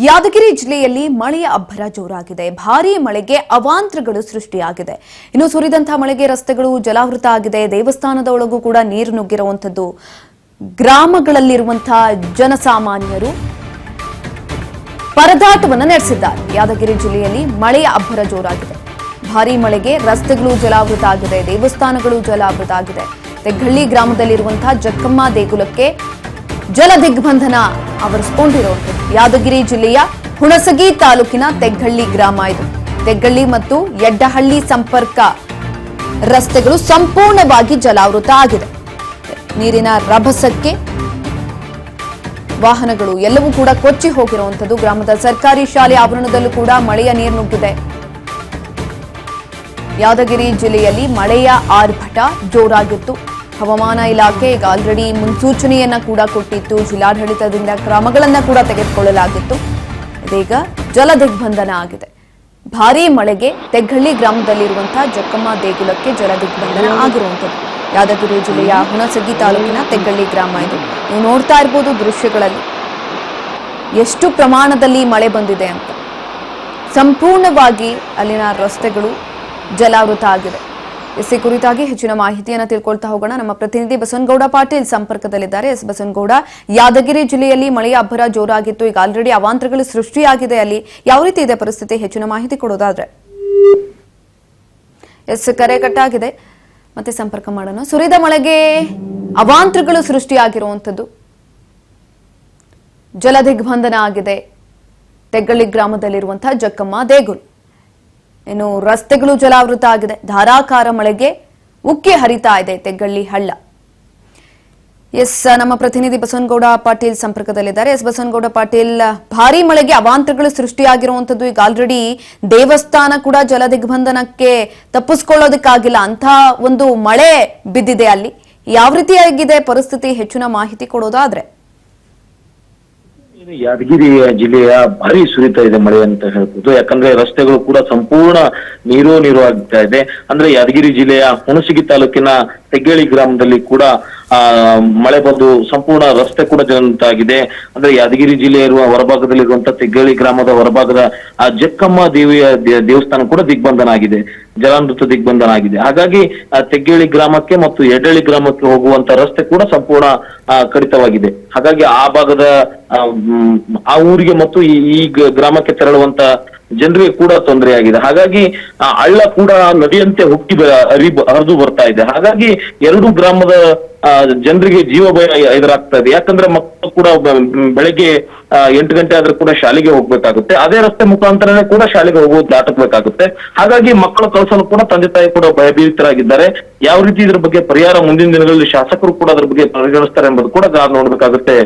ಯಾದಗಿರಿ ಜಿಲ್ಲೆಯಲ್ಲಿ ಮಳೆಯ ಅಬ್ಬರ ಜೋರಾಗಿದೆ. ಭಾರೀ ಮಳೆಗೆ ಅವಾಂತರಗಳು ಸೃಷ್ಟಿಯಾಗಿದೆ. ಇನ್ನು ಸುರಿದಂತಹ ಮಳೆಗೆ ರಸ್ತೆಗಳು ಜಲಾವೃತ ಆಗಿದೆ. ದೇವಸ್ಥಾನದ ಒಳಗೂ ಕೂಡ ನೀರು ನುಗ್ಗಿರುವಂತದ್ದು. ಗ್ರಾಮಗಳಲ್ಲಿರುವಂತಹ ಜನಸಾಮಾನ್ಯರು ಪರದಾಟವನ್ನು ನಡೆಸಿದ್ದಾರೆ. ಯಾದಗಿರಿ ಜಿಲ್ಲೆಯಲ್ಲಿ ಮಳೆಯ ಅಬ್ಬರ ಜೋರಾಗಿದೆ. ಭಾರೀ ಮಳೆಗೆ ರಸ್ತೆಗಳು ಜಲಾವೃತ ಆಗಿದೆ. ದೇವಸ್ಥಾನಗಳು ಜಲಾವೃತ ಆಗಿದೆ. ತೆಗ್ಗಳ್ಳಿ ಗ್ರಾಮದಲ್ಲಿರುವಂತಹ ಜಕ್ಕಮ್ಮ ದೇಗುಲಕ್ಕೆ ಜಲ ದಿಗ್ಬಂಧನ ಆವರಿಸಿಕೊಂಡಿರುವಂಥದ್ದು. ಯಾದಗಿರಿ ಜಿಲ್ಲೆಯ ಹುಣಸಗಿ ತಾಲೂಕಿನ ತೆಗ್ಗಳ್ಳಿ ಗ್ರಾಮ ಇದು. ತೆಗ್ಗಳ್ಳಿ ಮತ್ತು ಯಡ್ಡಹಳ್ಳಿ ಸಂಪರ್ಕ ರಸ್ತೆಗಳು ಸಂಪೂರ್ಣವಾಗಿ ಜಲಾವೃತ ಆಗಿದೆ. ನೀರಿನ ರಭಸಕ್ಕೆ ವಾಹನಗಳು ಎಲ್ಲವೂ ಕೂಡ ಕೊಚ್ಚಿ ಹೋಗಿರುವಂಥದ್ದು. ಗ್ರಾಮದ ಸರ್ಕಾರಿ ಶಾಲೆ ಆವರಣದಲ್ಲೂ ಕೂಡ ಮಳೆಯ ನೀರು ನುಗ್ಗಿದೆ. ಯಾದಗಿರಿ ಜಿಲ್ಲೆಯಲ್ಲಿ ಮಳೆಯ ಆರ್ಭಟ ಜೋರಾಗಿತ್ತು. ಹವಾಮಾನ ಇಲಾಖೆ ಈಗ ಆಲ್ರೆಡಿ ಮುನ್ಸೂಚನೆಯನ್ನ ಕೂಡ ಕೊಟ್ಟಿತ್ತು. ಜಿಲ್ಲಾಡಳಿತದಿಂದ ಕ್ರಮಗಳನ್ನ ಕೂಡ ತೆಗೆದುಕೊಳ್ಳಲಾಗಿತ್ತು. ಇದೀಗ ಜಲ ದಿಗ್ಬಂಧನ ಆಗಿದೆ. ಭಾರೀ ಮಳೆಗೆ ತೆಗ್ಗಳ್ಳಿ ಗ್ರಾಮದಲ್ಲಿರುವಂತಹ ಜಕ್ಕಮ್ಮ ದೇಗುಲಕ್ಕೆ ಜಲ ದಿಗ್ಬಂಧನ ಆಗಿರುವಂಥದ್ದು. ಯಾದಗಿರಿ ಜಿಲ್ಲೆಯ ಹುಣಸಗಿ ತಾಲೂಕಿನ ತೆಗ್ಗಳ್ಳಿ ಗ್ರಾಮ ಇದು. ನೀವು ನೋಡ್ತಾ ಇರಬಹುದು ದೃಶ್ಯಗಳಲ್ಲಿ ಎಷ್ಟು ಪ್ರಮಾಣದಲ್ಲಿ ಮಳೆ ಬಂದಿದೆ ಅಂತ. ಸಂಪೂರ್ಣವಾಗಿ ಅಲ್ಲಿನ ರಸ್ತೆಗಳು ಜಲಾವೃತ ಆಗಿದೆ. ಈ ಕುರಿತಾಗಿ ಹೆಚ್ಚಿನ ಮಾಹಿತಿಯನ್ನು ತಿಳ್ಕೊಳ್ತಾ ಹೋಗೋಣ. ನಮ್ಮ ಪ್ರತಿನಿಧಿ ಬಸವನಗೌಡ ಪಾಟೀಲ್ ಸಂಪರ್ಕದಲ್ಲಿದ್ದಾರೆ. ಎಸ್ ಬಸವನಗೌಡ, ಯಾದಗಿರಿ ಜಿಲ್ಲೆಯಲ್ಲಿ ಮಳೆಯ ಅಬ್ಬರ ಜೋರಾಗಿತ್ತು. ಈಗ ಆಲ್ರೆಡಿ ಅವಾಂತರಗಳು ಸೃಷ್ಟಿಯಾಗಿದೆ. ಅಲ್ಲಿ ಯಾವ ರೀತಿ ಇದೆ ಪರಿಸ್ಥಿತಿ? ಹೆಚ್ಚಿನ ಮಾಹಿತಿ ಕೊಡೋದಾದ್ರೆ. ಎಸ್, ಕರೆ ಕಟ್ಟಾಗಿದೆ, ಮತ್ತೆ ಸಂಪರ್ಕ ಮಾಡೋಣ. ಸುರಿದ ಮಳೆಗೆ ಅವಾಂತರಗಳು ಸೃಷ್ಟಿಯಾಗಿರುವಂಥದ್ದು. ಜಲ ದಿಗ್ಬಂಧನ ಆಗಿದೆ ತೆಗ್ಗಳ್ಳಿ ಗ್ರಾಮದಲ್ಲಿರುವಂತಹ ಜಕ್ಕಮ್ಮ ದೇಗುಲ. ಇನ್ನು ರಸ್ತೆಗಳು ಜಲಾವೃತ ಆಗಿದೆ. ಧಾರಾಕಾರ ಮಳೆಗೆ ಉಕ್ಕಿ ಹರಿತಾ ಇದೆ ತೆಗ್ಗಳ್ಳಿ ಹಳ್ಳ. ಎಸ್, ನಮ್ಮ ಪ್ರತಿನಿಧಿ ಬಸವನಗೌಡ ಪಾಟೀಲ್ ಸಂಪರ್ಕದಲ್ಲಿದ್ದಾರೆ. ಎಸ್ ಬಸವನಗೌಡ ಪಾಟೀಲ್, ಭಾರೀ ಮಳೆಗೆ ಅವಾಂತರಗಳು ಸೃಷ್ಟಿಯಾಗಿರುವಂತದ್ದು. ಈಗ ಆಲ್ರೆಡಿ ದೇವಸ್ಥಾನ ಕೂಡ ಜಲ ದಿಗ್ಬಂಧನಕ್ಕೆ ತಪ್ಪಿಸ್ಕೊಳ್ಳೋದಕ್ಕಾಗಿಲ್ಲ ಅಂತ ಒಂದು ಮಳೆ ಬಿದ್ದಿದೆ. ಅಲ್ಲಿ ಯಾವ ರೀತಿಯಾಗಿದೆ ಪರಿಸ್ಥಿತಿ? ಹೆಚ್ಚಿನ ಮಾಹಿತಿ ಕೊಡೋದಾದ್ರೆ. ಯಾದಗಿರಿ ಜಿಲ್ಲೆಯ ಭಾರಿ ಸುರಿತಾ ಇದೆ ಮಳೆ ಅಂತ ಹೇಳ್ಬೋದು. ಯಾಕಂದ್ರೆ ರಸ್ತೆಗಳು ಕೂಡ ಸಂಪೂರ್ಣ ನೀರು ಆಗ್ತಾ ಇದೆ. ಅಂದ್ರೆ ಯಾದಗಿರಿ ಜಿಲ್ಲೆಯ ಹುಣಸಗಿ ತಾಲೂಕಿನ ತೆಗ್ಗಳ್ಳಿ ಗ್ರಾಮದಲ್ಲಿ ಕೂಡ ಮಳೆ ಬಂದು ಸಂಪೂರ್ಣ ರಸ್ತೆ ಕೂಡ ಜಲಾವೃತವಾಗಿದೆ. ಅಂದ್ರೆ ಯಾದಗಿರಿ ಜಿಲ್ಲೆ ಇರುವ ಹೊರಭಾಗದಲ್ಲಿರುವಂತಹ ತೆಗ್ಗಳ್ಳಿ ಗ್ರಾಮದ ಹೊರಭಾಗದ ಆ ಜಕ್ಕಮ್ಮ ದೇವಿಯ ದೇವಸ್ಥಾನ ಕೂಡ ದಿಗ್ಬಂಧನ ಆಗಿದೆ, ಜಲಾವೃತ ದಿಗ್ಬಂಧನ ಆಗಿದೆ. ಹಾಗಾಗಿ ತೆಗ್ಗಳ್ಳಿ ಗ್ರಾಮಕ್ಕೆ ಮತ್ತು ಯಡ್ಡಹಳ್ಳಿ ಗ್ರಾಮಕ್ಕೆ ಹೋಗುವಂತ ರಸ್ತೆ ಕೂಡ ಸಂಪೂರ್ಣ ಕಡಿತವಾಗಿದೆ. ಹಾಗಾಗಿ ಆ ಭಾಗದ ಆ ಊರಿಗೆ ಮತ್ತು ಈ ಗ್ರಾಮಕ್ಕೆ ತೆರಳುವಂತ ಜನರಿಗೆ ಕೂಡ ತೊಂದರೆಯಾಗಿದೆ. ಹಾಗಾಗಿ ಹಳ್ಳ ಕೂಡ ನದಿಯಂತೆ ಹುಟ್ಟಿ ಹರಿದು ಬರ್ತಾ ಇದೆ. ಹಾಗಾಗಿ ಎರಡು ಗ್ರಾಮದ ಜನರಿಗೆ ಜೀವ ಭಯ ಎದುರಾಗ್ತಾ ಇದೆ. ಯಾಕಂದ್ರೆ ಮಕ್ಕಳು ಕೂಡ ಬೆಳಗ್ಗೆ 8 ಗಂಟೆ ಆದ್ರೂ ಕೂಡ ಶಾಲೆಗೆ ಹೋಗ್ಬೇಕಾಗುತ್ತೆ. ಅದೇ ರಸ್ತೆ ಮುಖಾಂತರನೇ ಕೂಡ ಶಾಲೆಗೆ ಹೋಗೋದು ದಾಟಬೇಕಾಗುತ್ತೆ. ಹಾಗಾಗಿ ಮಕ್ಕಳು ಕಳಿಸಲು ಕೂಡ ತಂದೆ ತಾಯಿ ಕೂಡ ಭಯಭೀತರಾಗಿದ್ದಾರೆ. ಯಾವ ರೀತಿ ಇದ್ರ ಬಗ್ಗೆ ಪರಿಹಾರ ಮುಂದಿನ ದಿನಗಳಲ್ಲಿ ಶಾಸಕರು ಕೂಡ ಅದ್ರ ಬಗ್ಗೆ ಪರಿಗಣಿಸ್ತಾರೆ ಎಂಬುದು ಕೂಡ ನೋಡ್ಬೇಕಾಗುತ್ತೆ.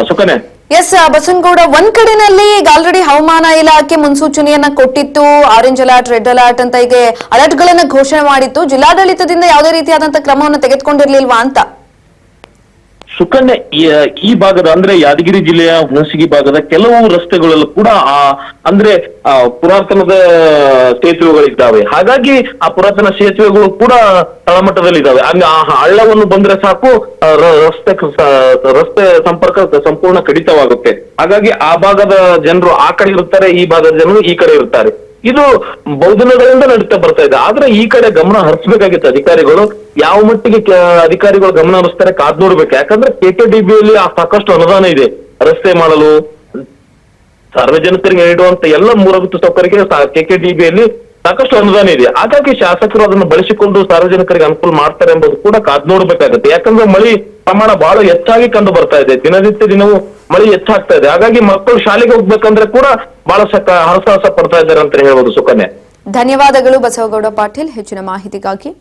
ಸುಕನ್ಯಾ. ಎಸ್ ಬಸವನಗೌಡ, ಒಂದ್ ಕಡೆನಲ್ಲಿ ಈಗ ಆಲ್ರೆಡಿ ಹವಾಮಾನ ಇಲಾಖೆ ಮುನ್ಸೂಚನೆಯನ್ನ ಕೊಟ್ಟಿತ್ತು. ಆರೆಂಜ್ ಅಲರ್ಟ್, ರೆಡ್ ಅಲರ್ಟ್ ಅಂತ ಈಗ ಅಲರ್ಟ್ ಗಳನ್ನ ಘೋಷಣೆ ಮಾಡಿತ್ತು. ಜಿಲ್ಲಾಡಳಿತದಿಂದ ಯಾವುದೇ ರೀತಿಯಾದಂತಹ ಕ್ರಮವನ್ನು ತೆಗೆದುಕೊಂಡಿರ್ಲಿಲ್ವಾ ಅಂತ? ಸುಕನ್ಯಾ, ಈ ಭಾಗದ ಅಂದ್ರೆ ಯಾದಗಿರಿ ಜಿಲ್ಲೆಯ ಹುಣಸಗಿ ಭಾಗದ ಕೆಲವು ರಸ್ತೆಗಳಲ್ಲೂ ಕೂಡ ಅಂದ್ರೆ ಪುರಾತನದ ಸೇತುವೆಗಳಿದ್ದಾವೆ. ಹಾಗಾಗಿ ಆ ಪುರಾತನ ಸೇತುವೆಗಳು ಕೂಡ ತಳಮಟ್ಟದಲ್ಲಿದ್ದಾವೆ. ಆ ಹಳ್ಳವನ್ನು ಬಂದ್ರೆ ಸಾಕು ರಸ್ತೆ ಸಂಪರ್ಕ ಸಂಪೂರ್ಣ ಕಡಿತವಾಗುತ್ತೆ. ಹಾಗಾಗಿ ಆ ಭಾಗದ ಜನರು ಆ ಕಡೆ ಇರ್ತಾರೆ, ಈ ಭಾಗದ ಜನರು ಈ ಕಡೆ ಇರ್ತಾರೆ. ಇದು ಬಹುದಿನಗಳಿಂದ ನಡೀತಾ ಬರ್ತಾ ಇದೆ. ಆದ್ರೆ ಈ ಕಡೆ ಗಮನ ಹರಿಸಬೇಕಾಗಿತ್ತು ಅಧಿಕಾರಿಗಳು. ಯಾವ ಮಟ್ಟಿಗೆ ಅಧಿಕಾರಿಗಳು ಗಮನ ಹರಿಸ್ತಾರೆ ಕಾದ್ ನೋಡ್ಬೇಕು. ಯಾಕಂದ್ರೆ KKDBಯಲ್ಲಿ ಸಾಕಷ್ಟು ಅನುದಾನ ಇದೆ ರಸ್ತೆ ಮಾಡಲು, ಸಾರ್ವಜನಿಕರಿಗೆ ನೀಡುವಂತ ಎಲ್ಲ ಮೂಲಭೂತ ಸೌಕರ್ಯಕ್ಕೆ KKDBಯಲ್ಲಿ ಸಾಕಷ್ಟು ಅನುದಾನ ಇದೆ. ಹಾಗಾಗಿ ಶಾಸಕರು ಅದನ್ನು ಬಳಸಿಕೊಂಡು ಸಾರ್ವಜನಿಕರಿಗೆ ಅನುಕೂಲ ಮಾಡ್ತಾರೆ ಎಂಬುದು ಕೂಡ ಕಾದ್ ನೋಡ್ಬೇಕಾಗುತ್ತೆ. ಯಾಕಂದ್ರೆ ಮಳೆ ಪ್ರಮಾಣ ಬಹಳ ಹೆಚ್ಚಾಗಿ ಕಂಡು ಬರ್ತಾ ಇದೆ. ದಿನನಿತ್ಯ ದಿನವೂ ಮಳೆ ಹೆಚ್ಚಾಗ್ತಾ ಇದೆ. ಹಾಗಾಗಿ ಮಕ್ಕಳು ಶಾಲೆಗೆ ಹೋಗ್ಬೇಕಂದ್ರೆ ಕೂಡ ಬಹಳ ಹರಸಾಹಸ ಪಡ್ತಾ ಇದ್ದಾರೆ ಅಂತ ಹೇಳ್ಬೋದು. ಸುಕನ್ಯಾ, ಧನ್ಯವಾದಗಳು ಬಸವಗೌಡ ಪಾಟೀಲ್ ಹೆಚ್ಚಿನ ಮಾಹಿತಿಗಾಗಿ.